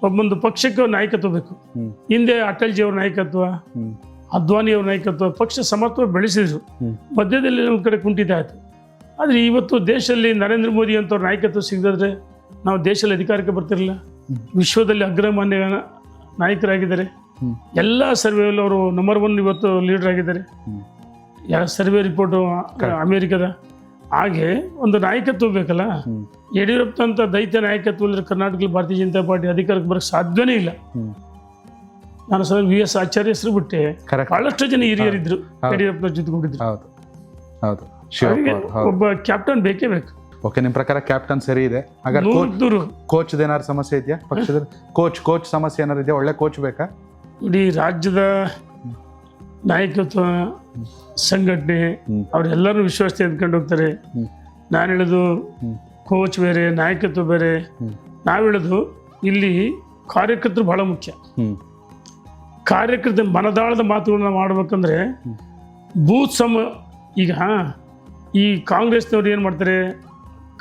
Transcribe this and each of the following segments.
ಒಬ್ಬೊಂದು ಪಕ್ಷಕ್ಕೆ ನಾಯಕತ್ವ ಬೇಕು. ಹಿಂದೆ ಅಟಲ್ಜಿ ಅವ್ರ ನಾಯಕತ್ವ, ಅದ್ವಾನಿ ಅವ್ರ ನಾಯಕತ್ವ, ಪಕ್ಷ ಸಮತ್ವ ಬೆಳೆಸಿದ್ರು. ಮಧ್ಯದಲ್ಲಿ ಒಂದು ಕಡೆ ಕುಂಠಿತ ಆಯಿತು. ಆದರೆ ಇವತ್ತು ದೇಶದಲ್ಲಿ ನರೇಂದ್ರ ಮೋದಿ ಅಂತವ್ರ ನಾಯಕತ್ವ ಸಿಗದಿದ್ರೆ ನಾವು ದೇಶದಲ್ಲಿ ಅಧಿಕಾರಕ್ಕೆ ಬರ್ತಿರಲಿಲ್ಲ. ವಿಶ್ವದಲ್ಲಿ ಅಗ್ರಮಾನ್ಯ ನಾಯಕರಾಗಿದ್ದಾರೆ. ಎಲ್ಲ ಸರ್ವೆಯಲ್ಲಿ ಅವರು ನಂಬರ್ 1 ಇವತ್ತು ಲೀಡರ್ ಆಗಿದ್ದಾರೆ. ಸರ್ವೆ ರಿಪೋರ್ಟು ಅಮೇರಿಕದ. ಹಾಗೆ ಒಂದು ನಾಯಕತ್ವ ಬೇಕಲ್ಲ. ಯಡಿಯೂರಪ್ಪ ಅಂತ ದೈತ್ಯ ನಾಯಕತ್ವ ಇಲ್ಲದ್ರೆ ಕರ್ನಾಟಕದಲ್ಲಿ ಭಾರತೀಯ ಜನತಾ ಪಾರ್ಟಿ ಅಧಿಕಾರಕ್ಕೆ ಬರೋಕ್ಕೆ ಸಾಧ್ಯವೇ ಇಲ್ಲ. ನಾನು ಸರ್ VS ಆಚಾರ್ಯ ಹೆಸರು ಬಿಟ್ಟೆ ಬಹಳಷ್ಟು ಜನ ಹಿರಿಯರಿದ್ರು ಯಡಿಯೂರಪ್ಪನ ಜೊತೆಗೊಂಡಿದ್ರು. ಒಬ್ಬ ಕ್ಯಾಪ್ಟನ್ ಬೇಕೇ ಬೇಕು. ಓಕೆ, ನಿಮ್ಮ ಪ್ರಕಾರ ಕ್ಯಾಪ್ಟನ್ ಸರಿ ಇದೆ. ಕೋಚ್ ಏನಾದ್ರು ಸಮಸ್ಯೆ ಇದೆಯಾ ಪಕ್ಷದಲ್ಲಿ? ಕೋಚ್ ಸಮಸ್ಯೆ ಏನಾರು ಇದೆಯಾ? ಒಳ್ಳೆ ಕೋಚ್ ಬೇಕಾ? ಇಡೀ ರಾಜ್ಯದ ನಾಯಕತ್ವ ಸಂಘಟನೆ ಅವರೆಲ್ಲರೂ ವಿಶ್ವಾಸ ತೆಗೆದುಕೊಂಡು ಹೋಗ್ತಾರೆ. ನಾನು ಹೇಳೋದು ಕೋಚ್ ಬೇರೆ, ನಾಯಕತ್ವ ಬೇರೆ. ನಾವು ಹೇಳೋದು ಇಲ್ಲಿ ಕಾರ್ಯಕರ್ತರು ಬಹಳ ಮುಖ್ಯ. ಕಾರ್ಯಕರ್ತ ಮನದಾಳದ ಮಾತುಗಳನ್ನ ಮಾಡ್ಬೇಕಂದ್ರೆ ಬೂತ್ ಈಗ ಈ ಕಾಂಗ್ರೆಸ್ನವ್ರು ಏನು ಮಾಡ್ತಾರೆ,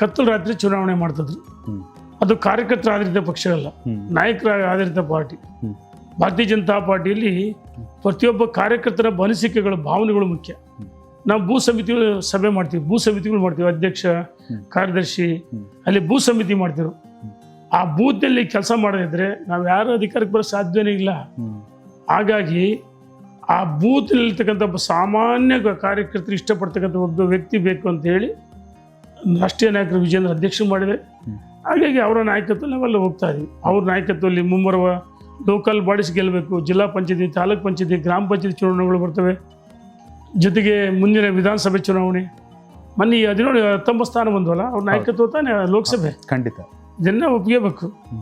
ಕತ್ತಲು ರಾತ್ರಿ ಚುನಾವಣೆ ಮಾಡ್ತಿದ್ರು. ಅದು ಕಾರ್ಯಕರ್ತರ ಆಧಾರಿತ ಪಕ್ಷ ಅಲ್ಲ, ನಾಯಕರ ಆಧಾರಿತ ಪಾರ್ಟಿ. ಭಾರತೀಯ ಜನತಾ ಪಾರ್ಟಿಯಲ್ಲಿ ಪ್ರತಿಯೊಬ್ಬ ಕಾರ್ಯಕರ್ತರ ಅನಿಸಿಕೆಗಳು, ಭಾವನೆಗಳು ಮುಖ್ಯ. ನಾವು ಭೂ ಸಮಿತಿಗಳು ಸಭೆ ಮಾಡ್ತೀವಿ, ಭೂ ಸಮಿತಿಗಳು ಮಾಡ್ತೀವಿ, ಅಧ್ಯಕ್ಷ, ಕಾರ್ಯದರ್ಶಿ, ಅಲ್ಲಿ ಭೂ ಸಮಿತಿ ಮಾಡ್ತೀವಿ. ಆ ಬೂತ್ನಲ್ಲಿ ಕೆಲಸ ಮಾಡದಿದ್ರೆ ನಾವು ಯಾರು ಅಧಿಕಾರಕ್ಕೆ ಬರೋ ಸಾಧ್ಯವೇ ಇಲ್ಲ. ಹಾಗಾಗಿ ಆ ಬೂತ್ನಲ್ಲಿರ್ತಕ್ಕಂಥ ಒಬ್ಬ ಸಾಮಾನ್ಯ ಕಾರ್ಯಕರ್ತರು ಇಷ್ಟಪಡ್ತಕ್ಕಂಥ ಒಬ್ಬ ವ್ಯಕ್ತಿ ಬೇಕು ಅಂತ ಹೇಳಿ ರಾಷ್ಟ್ರೀಯ ನಾಯಕರು ವಿಜೇಂದ್ರ ಅಧ್ಯಕ್ಷರು ಮಾಡಿದರೆ. ಹಾಗಾಗಿ ಅವರ ನಾಯಕತ್ವ ನಾವೆಲ್ಲ ಹೋಗ್ತಾ ಇದ್ದೀವಿ. ಅವ್ರ ನಾಯಕತ್ವದಲ್ಲಿ ಮುಂಬರುವ ಲೋಕಲ್ ಬಾಡೀಸ್ ಗೆಲ್ಲಬೇಕು. ಜಿಲ್ಲಾ ಪಂಚಾಯತಿ, ತಾಲೂಕ್ ಪಂಚಾಯತಿ, ಗ್ರಾಮ ಪಂಚಾಯತಿ ಚುನಾವಣೆಗಳು ಬರ್ತವೆ. ಜೊತೆಗೆ ಮುಂದಿನ ವಿಧಾನಸಭೆ ಚುನಾವಣೆ. ಮೊನ್ನೆ 17-19 ಸ್ಥಾನ ಬಂದವಲ್ಲ, ಅವ್ರ ನಾಯಕತ್ವ ತಾನೇ ಲೋಕಸಭೆ. ಖಂಡಿತ ಇದನ್ನ ಒಪ್ಪಿಗೆಬೇಕು.